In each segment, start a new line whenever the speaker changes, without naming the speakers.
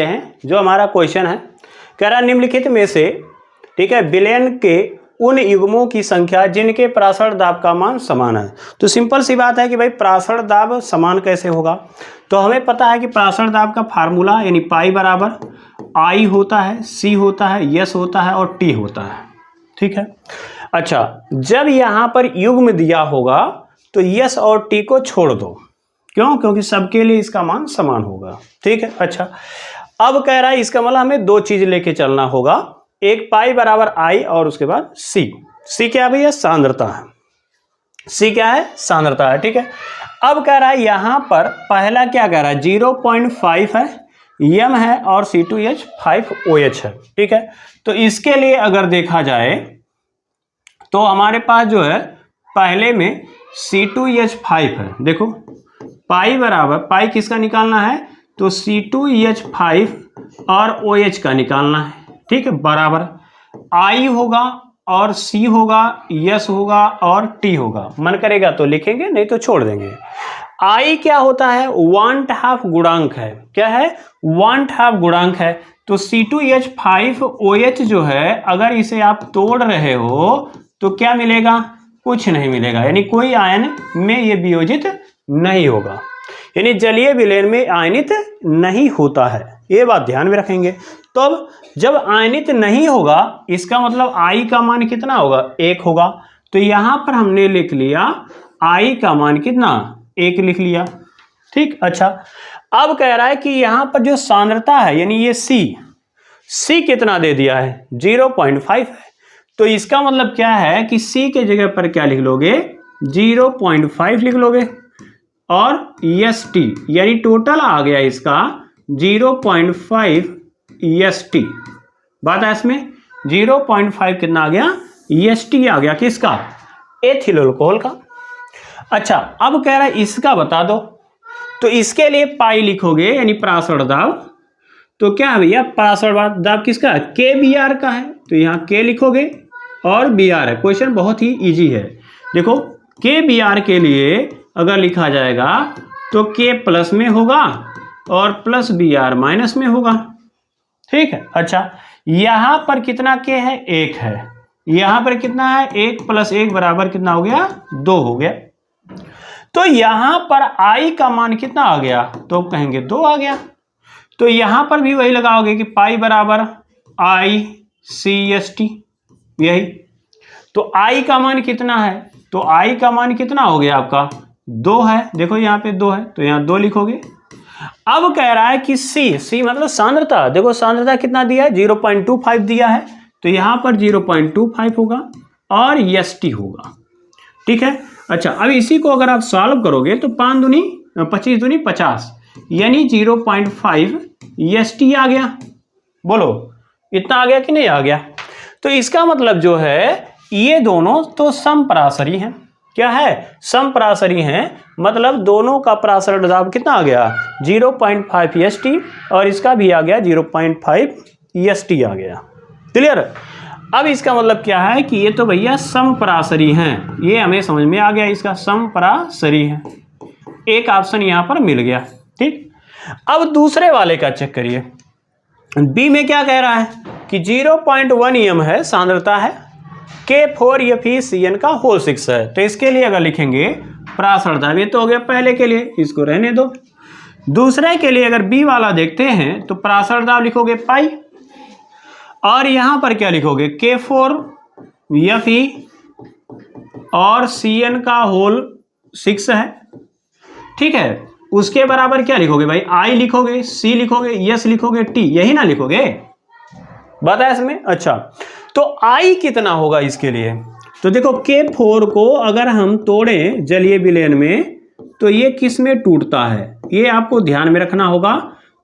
हैं जो हमारा क्वेश्चन है, कह रहा निम्नलिखित में से, ठीक है, विलयन के उन युग्मों की संख्या जिनके परासरण दाब का मान समान है। तो सिंपल सी बात है कि भाई परासरण दाब समान कैसे होगा। तो हमें पता है कि परासरण दाब का फार्मूला यानी पाई बराबर आई होता है, सी होता है, यस होता है और टी होता है, ठीक है। अच्छा, जब यहाँ पर युग्म दिया होगा तो यस और टी को छोड़ दो, क्यों? क्योंकि सबके लिए इसका मान समान होगा, ठीक है। अच्छा, अब कह रहा है इसका मतलब हमें दो चीज लेके चलना होगा, एक पाई बराबर आई और उसके बाद सी। सी क्या है भैया? सांद्रता है। सी क्या है? सांद्रता है, ठीक है। अब कह रहा है यहां पर पहला क्या कह रहा है, 0.5 है, यम है और C2H5OH है, ठीक है। तो इसके लिए अगर देखा जाए तो हमारे पास जो है पहले में C2H5 है। देखो पाई बराबर, पाई किसका निकालना है तो C2H5 और OH का निकालना है, ठीक है, बराबर आई होगा और सी होगा, यस होगा और टी होगा। मन करेगा तो लिखेंगे, नहीं तो छोड़ देंगे। आई क्या होता है? 1/2 गुणांक है। क्या है? 1/2 गुणांक है। तो C2H5OH जो है अगर इसे आप तोड़ रहे हो तो क्या मिलेगा? कुछ नहीं मिलेगा, यानी कोई आयन में ये वियोजित नहीं होगा, यानी जलीय विलयन में आयनित नहीं होता है। ये बात ध्यान में रखेंगे। तो अब जब आयनित नहीं होगा इसका मतलब आई का मान कितना होगा? 1 होगा। तो यहां पर हमने लिख लिया आई का मान कितना? 1 लिख लिया, ठीक। अच्छा, अब कह रहा है कि यहां पर जो सांद्रता है यानी ये सी कितना दे दिया है? 0.5 है। तो इसका मतलब क्या है कि सी के जगह पर क्या लिख लोगे? 0.5 लिख लोगे और एस टी, यानी टोटल आ गया इसका 0.5 एस टी। बात है इसमें 0.5 कितना आ गया? एस टी आ गया। किसका? एथिल अल्कोहल का। अच्छा, अब कह रहा है इसका बता दो। तो इसके लिए पाई लिखोगे यानी परासरण दाब। तो क्या है भैया? परासरण दाब किसका? के बी आर का है। तो यहाँ के लिखोगे और बी आर है। क्वेश्चन बहुत ही इजी है। देखो के बी आर के लिए अगर लिखा जाएगा तो के प्लस में होगा और प्लस बी आर माइनस में होगा, ठीक है। अच्छा, यहां पर कितना के है? 1 है। यहां पर कितना है? 1 + 1 बराबर कितना हो गया? 2 हो गया। तो यहां पर आई का मान कितना आ गया? तो कहेंगे 2 आ गया। तो यहां पर भी वही लगाओगे कि पाई बराबर आई सी एस टी, यही। तो आई का मान कितना है? तो आई का मान कितना हो गया आपका? 2 है। देखो यहाँ पे 2 है तो यहाँ 2 लिखोगे। अब कह रहा है कि सी मतलब सांद्रता। देखो सांद्रता कितना दिया है? 0.25 दिया है। तो यहाँ पर 0.25 होगा और एस टी होगा, ठीक है। अच्छा, अब इसी को अगर आप सॉल्व करोगे तो 5 दूनी 25 दूनी 50, यानी 0.5 एस टी आ गया। बोलो इतना आ गया कि नहीं आ गया? तो इसका मतलब जो है ये दोनों तो समपरासरी हैं। क्या है? समपरासरी हैं, मतलब दोनों का परासरण दाब कितना आ गया? 0.5 एस टी और इसका भी आ गया 0.5 एस टी आ गया। क्लियर? अब इसका मतलब क्या है कि ये तो भैया समपरासरी हैं। ये हमें समझ में आ गया, इसका समपरासरी है। एक ऑप्शन यहां पर मिल गया, ठीक। अब दूसरे वाले का चेक करिए। बी में क्या कह रहा है कि 0.1 एम है, सांद्रता है, K4FeCN का होल 6 है। तो इसके लिए अगर लिखेंगे परासरण दाब, ये तो हो गया पहले के लिए, इसको रहने दो। दूसरे के लिए अगर बी वाला देखते हैं तो परासरण दाब लिखोगे पाई और यहां पर क्या लिखोगे? K4Fe और CN का होल 6 है, ठीक है। उसके बराबर क्या लिखोगे भाई? आई लिखोगे, सी लिखोगे, यस लिखोगे, टी, यही ना लिखोगे? बताया इसमें। अच्छा, तो आई कितना होगा इसके लिए? तो देखो K4 को अगर हम तोड़ें जलीय विलयन में तो ये किस में टूटता है, ये आपको ध्यान में रखना होगा।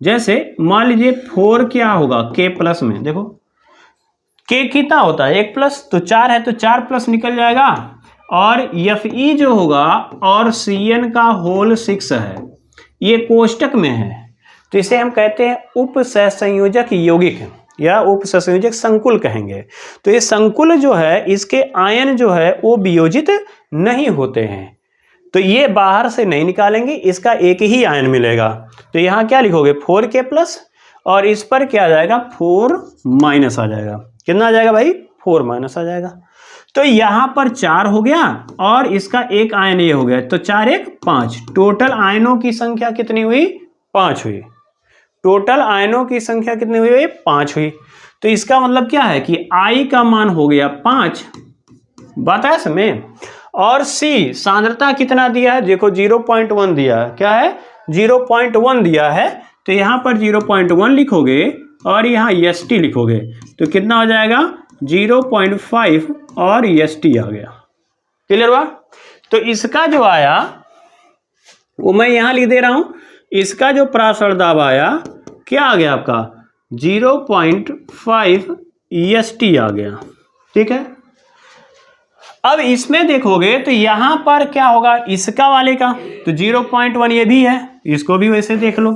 जैसे मान लीजिए 4 क्या होगा? K प्लस में। देखो K कितना होता है? 1+, तो 4 है तो 4+ निकल जाएगा और Fe जो होगा और CN का होल 6 है, ये कोष्टक में है। तो इसे हम कहते हैं उपसहसंयोजक यौगिक या उपसंयोजक संकुल कहेंगे। तो ये संकुल जो है इसके आयन जो है वो वियोजित नहीं होते हैं, तो ये बाहर से नहीं निकालेंगे, इसका एक ही आयन मिलेगा। तो यहाँ क्या लिखोगे? 4K+ और इस पर क्या आ जाएगा 4 माइनस आ जाएगा। कितना आ जाएगा भाई 4 माइनस आ जाएगा। तो यहां पर 4 हो गया और इसका एक आयन ये हो गया, तो 4 1 5। टोटल आयनों की संख्या कितनी हुई 5 हुई। टोटल आयनों की संख्या कितनी हुई 5 हुई। तो इसका मतलब क्या है कि I का मान हो गया 5, बात है इसमें। और C सांद्रता कितना दिया है देखो 0.1 दिया है, क्या है 0.1 दिया है। तो यहां पर 0.1 लिखोगे और यहाँ ST लिखोगे तो कितना हो जाएगा 0.5 और ST आ गया। क्लियर हुआ। तो इसका जो आया वो मैं यहां लिख दे रहा हूं, इसका जो परासर दाब आया क्या आ गया आपका 0.5 ST आ गया। ठीक है। अब इसमें देखोगे तो यहां पर क्या होगा इसका वाले का तो 0.1 ये भी है, इसको भी वैसे देख लो।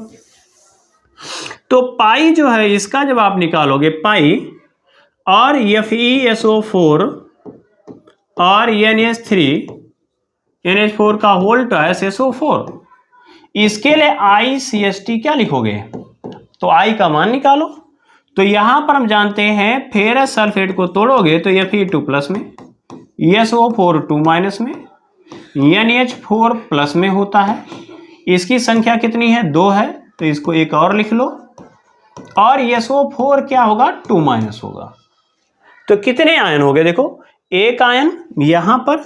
तो पाई जो है इसका जब आप निकालोगे पाई और FeSO4 और NH4 का होल ट्वाइस SO4, इसके लिए ICST क्या लिखोगे तो I का मान निकालो। तो यहां पर हम जानते हैं फेरस सल्फेट को तोड़ोगे तो Fe2 प्लस में, SO4 2 माइनस में, NH4 प्लस में होता है। इसकी संख्या कितनी है 2 है तो इसको एक और लिख लो और SO4 क्या होगा 2 माइनस होगा। तो कितने आयन हो गए देखो, एक आयन यहां पर,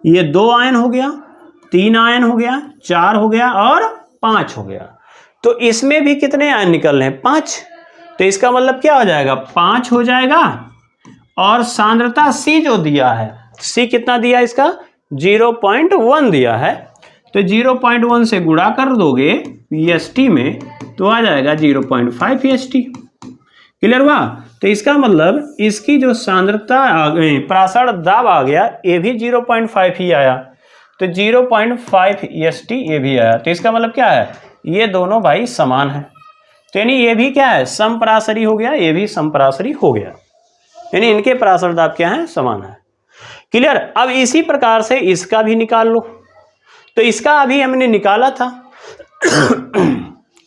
ये 2 आयन हो गया, 3 आयन हो गया, 4 हो गया और 5 हो गया। तो इसमें भी कितने आयन निकल रहे हैं 5। तो इसका मतलब क्या हो जाएगा 5 हो जाएगा। और सांद्रता C जो दिया है, C कितना दिया इसका 0.1 दिया है। तो 0.1 से गुणा कर दोगे ST में तो आ जाएगा 0.5 ST। क्लियर हुआ। तो इसका मतलब इसकी जो सांद्रता आ गई परासर दाब आ गया ये भी 0.5 ही आया, तो 0.5 ST ये भी आया। तो इसका मतलब क्या है ये दोनों भाई समान है, तो यानी ये भी क्या है समपरासरी हो गया, ये भी समपरासरी हो गया, यानी इनके परासर दाब क्या है समान है। क्लियर। अब इसी प्रकार से इसका भी निकाल लो। तो इसका अभी हमने निकाला था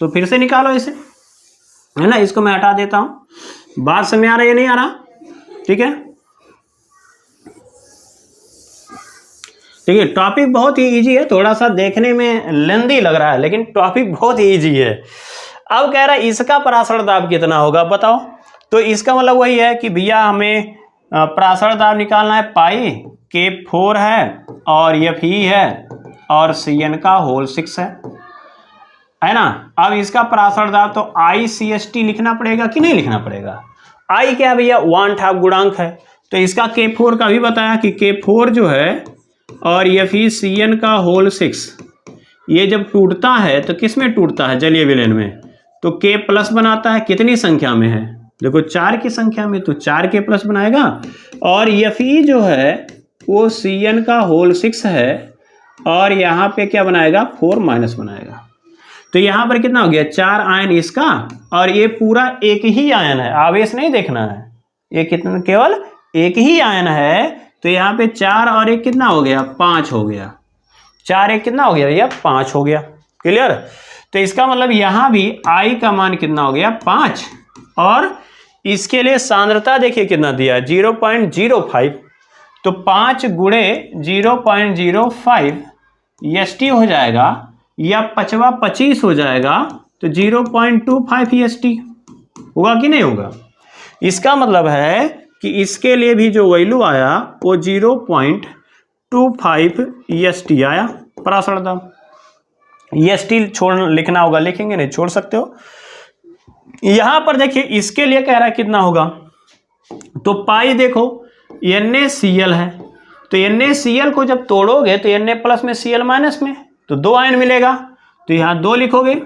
तो फिर से निकालो इसे, है ना। इसको मैं हटा देता हूं, बात समझ आ रहा है या नहीं आ रहा। ठीक है। देखिए टॉपिक बहुत ही इजी है, थोड़ा सा देखने में लेंदी लग रहा है लेकिन टॉपिक बहुत ही इजी है। अब कह रहा है इसका परासर दाब कितना होगा बताओ। तो इसका मतलब वही है कि भैया हमें परासर दाब निकालना है, पाई K4 है और Fe है और Cn का होल 6 है ना। अब इसका परासर दाब तो ICST लिखना पड़ेगा कि नहीं लिखना पड़ेगा। I क्या है भैया 1/2 गुणांक है, तो इसका K4 का भी बताया कि K4 जो है और FeCN का होल 6 ये जब टूटता है तो किस में टूटता है जलीय विलयन में, तो K प्लस बनाता है। कितनी संख्या में है देखो 4 की संख्या में, तो 4 K प्लस बनाएगा। और Fe जो है वो Cn का होल 6 है और यहाँ पे क्या बनाएगा 4 माइनस बनाएगा। तो यहाँ पर कितना हो गया 4 आयन इसका और ये पूरा एक ही आयन है, आवेश नहीं देखना है, ये कितना केवल एक ही आयन है। तो यहाँ पे 4 और 1 कितना हो गया 5 हो गया, 4 1 कितना हो गया भैया 5 हो गया। क्लियर। तो इसका मतलब यहाँ भी I का मान कितना हो गया 5 और इसके लिए सांद्रता देखिए कितना दिया 0.05, तो 5 गुणे 0.05 ST हो जाएगा या 5 25 हो जाएगा, तो 0.25 ST होगा कि नहीं होगा। इसका मतलब है कि इसके लिए भी जो वैल्यू आया वो 0.25 ST आया परासर दाब। ST छोड़ लिखना होगा, लिखेंगे नहीं छोड़ सकते हो। यहां पर देखिए इसके लिए कह रहा है कितना होगा, तो पाई देखो NaCl है, तो NaCl को जब तोड़ोगे तो Na प्लस में Cl माइनस में, तो 2 आयन मिलेगा, तो यहां 2 लिखोगे।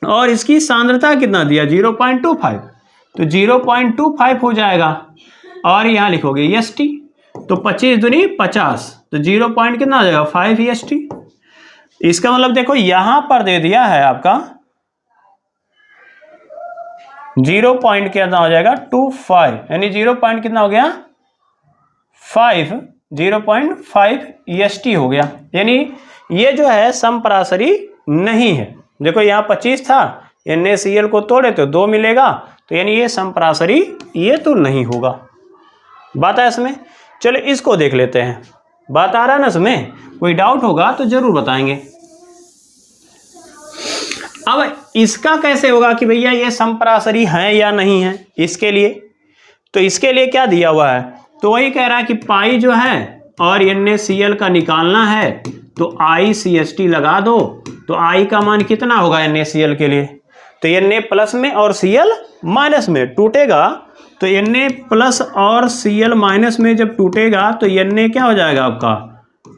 और इसकी सांद्रता कितना दिया 0.25, तो 0.25 हो जाएगा और यहां लिखोगे ST, तो 25 दूनी 50, तो 0 पॉइंट कितना आ जाएगा 5 ST। इसका मतलब देखो यहां पर दे दिया है आपका 0 पॉइंट कितना हो जाएगा 25, यानी 0 पॉइंट कितना हो गया 5, 0.5 EST हो गया। यानी ये जो है समपरासरी नहीं है। देखो यहाँ 25 था, NaCl को तोड़े तो 2 मिलेगा, तो यानी ये संपरासरी ये तो नहीं होगा। बात है इसमें। चलो इसको देख लेते हैं, बात आ रहा है ना इसमें, कोई डाउट होगा तो जरूर बताएंगे। अब इसका कैसे होगा कि भैया ये संपरासरी है या नहीं है, इसके लिए तो इसके लिए क्या दिया हुआ है, तो वही कह रहा है कि पाई जो है और NaCl का निकालना है, तो ICST लगा दो, तो I का मान कितना होगा NaCl के लिए, तो Na प्लस में और Cl माइनस में टूटेगा, तो Na प्लस और Cl माइनस में जब टूटेगा तो Na क्या हो जाएगा आपका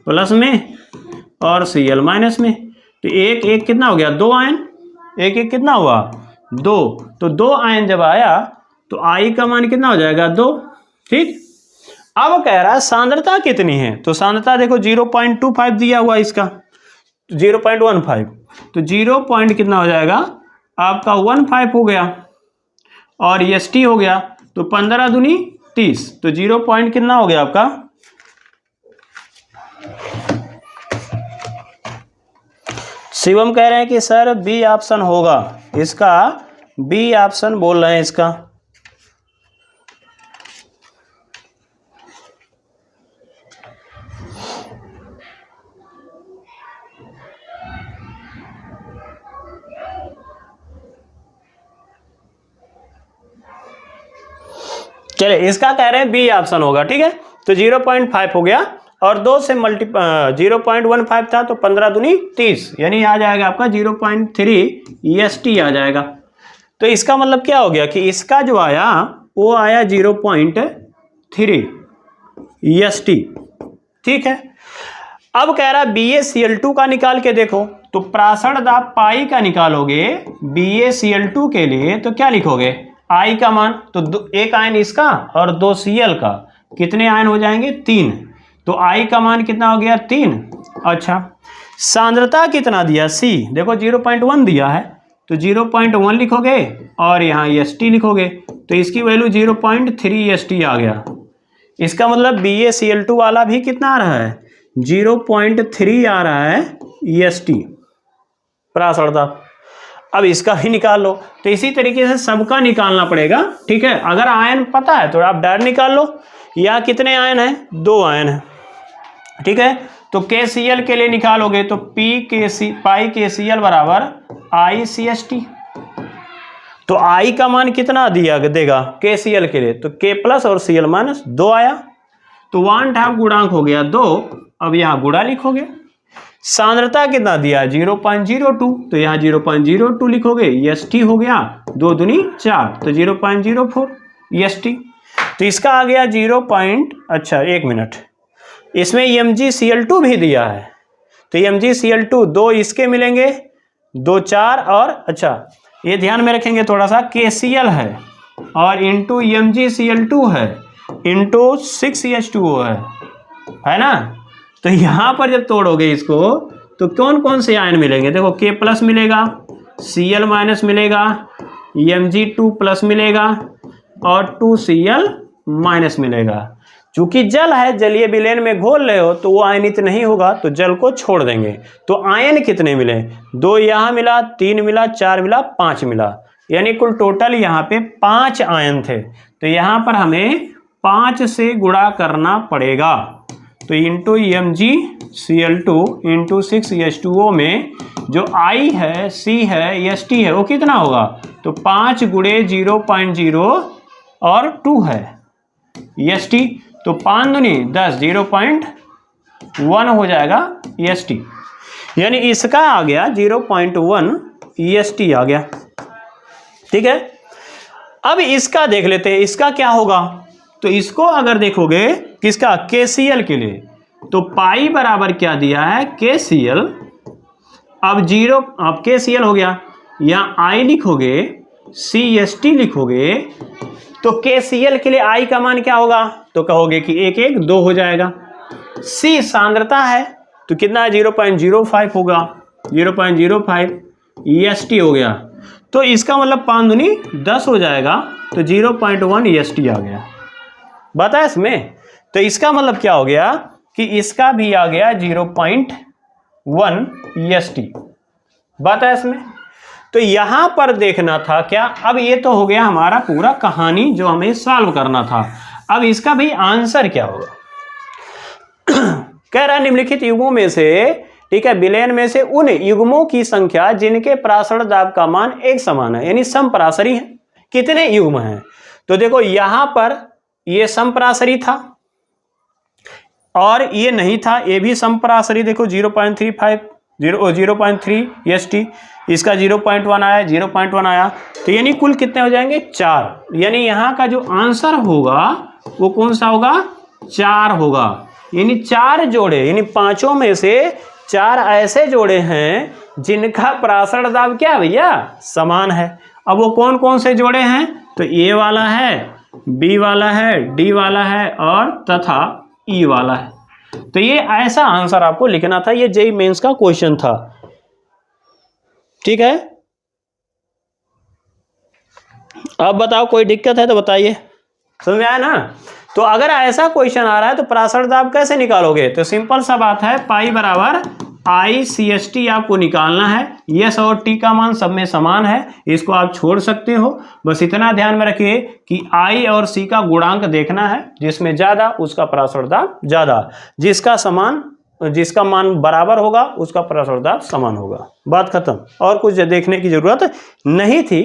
प्लस में और Cl माइनस में, तो एक एक कितना हो गया 2 आयन, एक एक कितना हुआ 2, तो 2 आयन जब आया तो I का मान कितना हो जाएगा 2। ठीक, अब कह रहा है सांद्रता कितनी है, तो सांद्रता देखो 0.25 दिया हुआ इसका, 0.15, तो 0. कितना हो जाएगा आपका 15 हो गया और ST हो गया, तो 15 दूनी 30, तो 0. कितना हो गया आपका शिवम कह रहे हैं कि सर बी ऑप्शन होगा, इसका बी ऑप्शन बोल रहे हैं इसका। चलिए इसका कह रहे हैं बी ऑप्शन होगा। ठीक है, तो 0.5 हो गया और 2 से 0.15 था, तो 15 दूनी 30, यानी आ जाएगा आपका 0.3 EST आ जाएगा। तो इसका मतलब क्या हो गया कि इसका जो आया वो आया 0.3 EST। ठीक है, अब कह रहा BaCl2 का निकाल के देखो, तो प्रासरण दाब पाई का निकालोगे BaCl2 के लिए, तो क्या लिखोगे I का मान, तो एक आयन इसका और 2 Cl का, कितने आयन हो जाएंगे 3, तो I का मान कितना हो गया 3। अच्छा, सांद्रता कितना दिया C, देखो 0.1 दिया है, तो 0.1 लिखोगे और यहाँ EST लिखोगे, तो इसकी वैल्यू 0.3 EST आ गया। इसका मतलब BaCl2 वाला भी कितना आ रहा है 0.3 आ रहा है EST प्रासरण दाब। अब इसका भी निकाल लो, तो इसी तरीके से सबका निकालना पड़ेगा। ठीक है, अगर आयन पता है तो आप डायरेक्ट निकाल लो, या कितने आयन हैं 2 आयन है। ठीक है, तो KCl के लिए निकालोगे तो पाई KCl बराबर ICST, तो I का मान कितना दिया देगा KCl के लिए, तो K प्लस और Cl माइनस 2 आया, तो 1/2 गुणांक हो गया 2। अब यहाँ गुणा लिखोगे, सांद्रता कितना दिया 0.02, तो यहाँ 0.02 लिखोगे, EST हो गया 2 दूनी 4, तो 0.04 EST। तो इसका आ गया 0. एक मिनट, इसमें MgCl2 भी दिया है, तो MgCl2 2 इसके मिलेंगे, 2 4 और अच्छा ये ध्यान में रखेंगे थोड़ा सा, KCl है और इंटू MgCl2 है इंटू 6H2O है ना। तो यहाँ पर जब तोड़ोगे इसको तो कौन कौन से आयन मिलेंगे, देखो K प्लस मिलेगा, Cl माइनस मिलेगा, Mg2 प्लस मिलेगा और 2Cl माइनस मिलेगा। चूंकि जल है, जलीय विलयन में घोल रहे हो तो वो आयनित नहीं होगा, तो जल को छोड़ देंगे। तो आयन कितने मिले, 2 यहाँ मिला, 3 मिला, 4 मिला, 5 मिला, यानी कुल टोटल यहाँ पे 5 आयन थे। तो यहाँ पर हमें 5 से गुणा करना पड़ेगा, तो इंटू MgCl2 इंटू 6H2O में जो I है, C है, EST है, वो कितना होगा, तो 5 गुणे 0.0 और 2 है EST, तो 5 दूनी 10, 0.1 हो जाएगा EST, यानी इसका आ गया 0.1 EST आ गया। ठीक है, अब इसका देख लेते हैं, इसका क्या होगा, तो इसको अगर देखोगे किसका KCl के लिए, तो पाई बराबर क्या दिया है KCl, अब KCl हो गया, यहाँ I लिखोगे, CST लिखोगे, तो KCl के लिए I का मान क्या होगा, तो कहोगे कि 1 1 2 हो जाएगा। C सांद्रता है तो कितना 0.05 होगा, 0.05 EST हो गया, तो इसका मतलब 5 दूनी 10 हो जाएगा, तो 0.1 EST आ गया। बता इसमें, तो इसका मतलब क्या हो गया कि इसका भी आ गया 0.1 EST। बता इसमें, तो यहां पर देखना था क्या, अब ये तो हो गया हमारा पूरा कहानी जो हमें सॉल्व करना था। अब इसका भी आंसर क्या होगा। कह रहा है निम्नलिखित युग्मों में से, ठीक है, विलयन में से उन युग्मों की संख्या जिनके प्रासरण दाब का मान एक समान है, यानी समप्रासरी है। कितने युग्म हैं, तो देखो यहां पर ये समप्रासरी था और ये नहीं था, ये भी समप्रासरी। देखो 0.35 0.3 EST, इसका 0.1 आया, 0.1 आया, तो यानी कुल कितने हो जाएंगे 4। यानी यहाँ का जो आंसर होगा वो कौन सा होगा, 4 होगा। यानी 4 जोड़े, यानी 5 में से 4 ऐसे जोड़े हैं जिनका प्रासरण दाब क्या भैया समान है। अब वो कौन कौन से जोड़े हैं, तो ए वाला है, बी वाला है, डी वाला है और तथा ई वाला है। तो ये ऐसा आंसर आपको लिखना था, ये जेईई मेंस का क्वेश्चन था। ठीक है, अब बताओ कोई दिक्कत है तो बताइए, समझ में आया ना। तो अगर ऐसा क्वेश्चन आ रहा है तो प्रासरण दाब कैसे निकालोगे, तो सिंपल सा बात है, पाई बराबर ICST आपको निकालना है। यस और टी का मान सब में समान है, इसको आप छोड़ सकते हो। बस इतना ध्यान में रखिए कि I और C का गुणांक देखना है, जिसमें ज्यादा उसका प्रासरण दाब ज्यादा, जिसका मान बराबर होगा उसका प्रासरण दाब समान होगा। बात खत्म, और कुछ देखने की जरूरत नहीं थी।